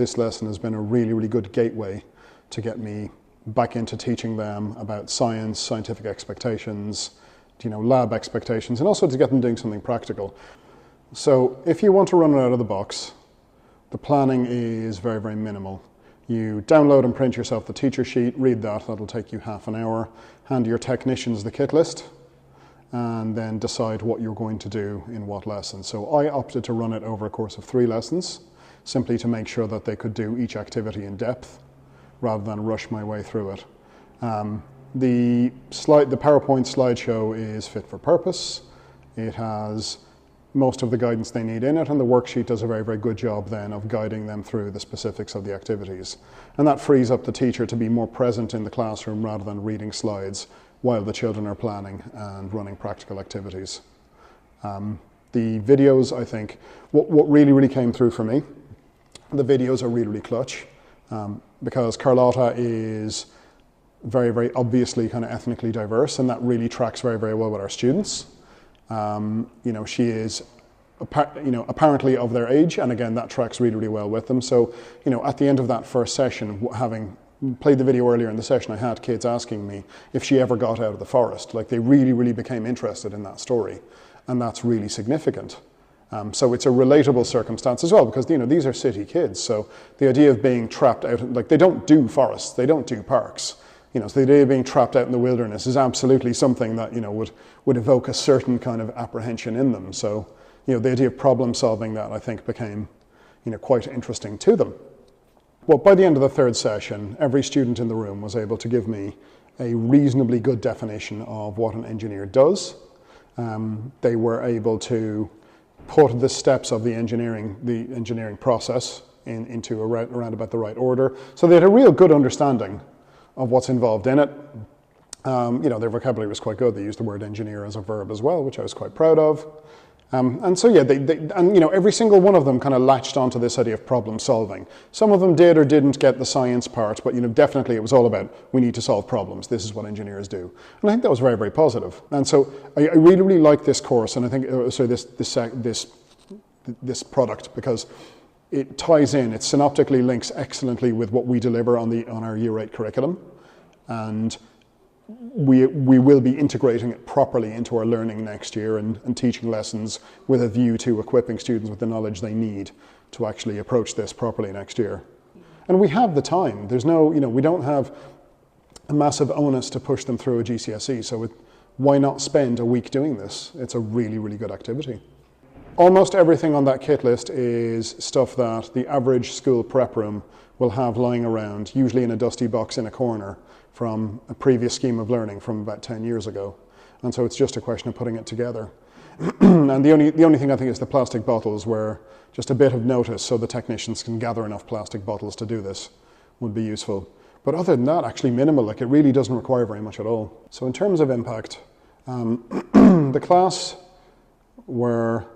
this lesson has been a really, really good gateway to get me back into teaching them about science, scientific expectations, lab expectations, and also to get them doing something practical. So if you want to run it out of the box, the planning is very, very minimal. You download and print yourself the teacher sheet, read that, that'll take you half an hour, hand your technicians the kit list, and then decide what you're going to do in what lesson. So I opted to run it over a course of 3 lessons, simply to make sure that they could do each activity in depth, rather than rush my way through it. The PowerPoint slideshow is fit for purpose. It has most of the guidance they need in it, and the worksheet does a very, very good job then of guiding them through the specifics of the activities. And that frees up the teacher to be more present in the classroom rather than reading slides while the children are planning and running practical activities. The videos, I think, what really, really came through for me, the videos are really, really clutch. Because Carlotta is very, very obviously kind of ethnically diverse, and that really tracks very, very well with our students. She is, apparently of their age, and again, that tracks really, really well with them. So, at the end of that first session, having played the video earlier in the session, I had kids asking me if she ever got out of the forest. Like, they really, really became interested in that story, and that's really significant. So it's a relatable circumstance as well, because these are city kids. So the idea of being trapped out, like, they don't do forests, they don't do parks. So the idea of being trapped out in the wilderness is absolutely something that would evoke a certain kind of apprehension in them. So the idea of problem solving that, I think, became quite interesting to them. Well, by the end of the 3rd session, every student in the room was able to give me a reasonably good definition of what an engineer does. They were able to put the steps of the engineering process into around about the right order. So they had a real good understanding of what's involved in it. Their vocabulary was quite good. They used the word engineer as a verb as well, which I was quite proud of. And so yeah, every single one of them kind of latched onto this idea of problem solving. Some of them did or didn't get the science part, but definitely it was all about, we need to solve problems. This is what engineers do. And I think that was very, very positive. And so I really, really like this course, and I think this product, because it ties in, it synoptically links excellently with what we deliver on our Year 8 curriculum, and we will be integrating it properly into our learning next year and teaching lessons with a view to equipping students with the knowledge they need to actually approach this properly next year. And we have the time. There's no, we don't have a massive onus to push them through a GCSE, so why not spend a week doing this? It's a really, really good activity. Almost everything on that kit list is stuff that the average school prep room will have lying around, usually in a dusty box in a corner, from a previous scheme of learning from about 10 years ago. And so it's just a question of putting it together. And the only thing I think is the plastic bottles, where just a bit of notice so the technicians can gather enough plastic bottles to do this would be useful. But other than that, actually minimal. Like, it really doesn't require very much at all. So in terms of impact, the class were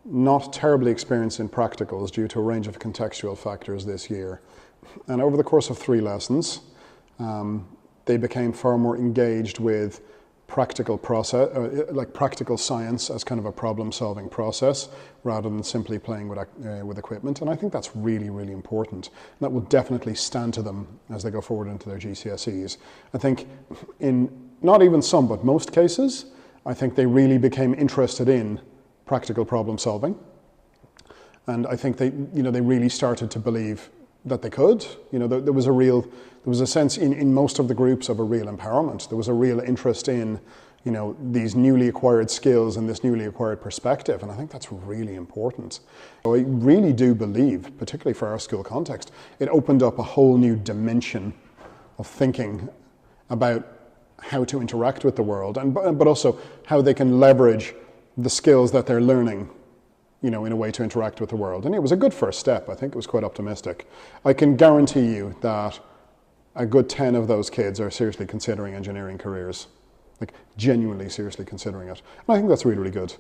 not terribly experienced in practicals due to a range of contextual factors this year. And over the course of 3 lessons, they became far more engaged with practical practical science as kind of a problem-solving process, rather than simply playing with equipment. And I think that's really, really important. And that will definitely stand to them as they go forward into their GCSEs. I think in not even some, but most cases, I think they really became interested in practical problem solving. And I think they really started to believe that they could. There was a sense in most of the groups of a real empowerment. There was a real interest in, these newly acquired skills and this newly acquired perspective. And I think that's really important. So I really do believe, particularly for our school context, it opened up a whole new dimension of thinking about how to interact with the world, but also how they can leverage the skills that they're learning, in a way to interact with the world. And it was a good first step. I think it was quite optimistic. I can guarantee you that a good 10 of those kids are seriously considering engineering careers, like genuinely seriously considering it. And I think that's really, really good.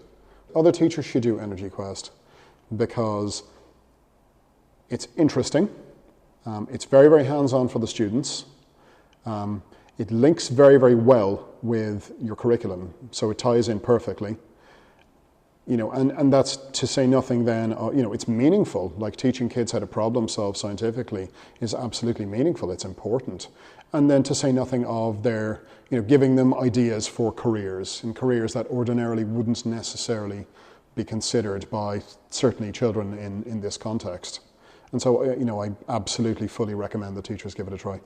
Other teachers should do Energy Quest because it's interesting. It's very, very hands-on for the students. It links very, very well with your curriculum, so it ties in perfectly. And that's to say nothing then, it's meaningful. Like teaching kids how to problem solve scientifically is absolutely meaningful. It's important. And then to say nothing of their, giving them ideas for careers, in careers that ordinarily wouldn't necessarily be considered by certainly children in this context. And so, I absolutely fully recommend that teachers give it a try.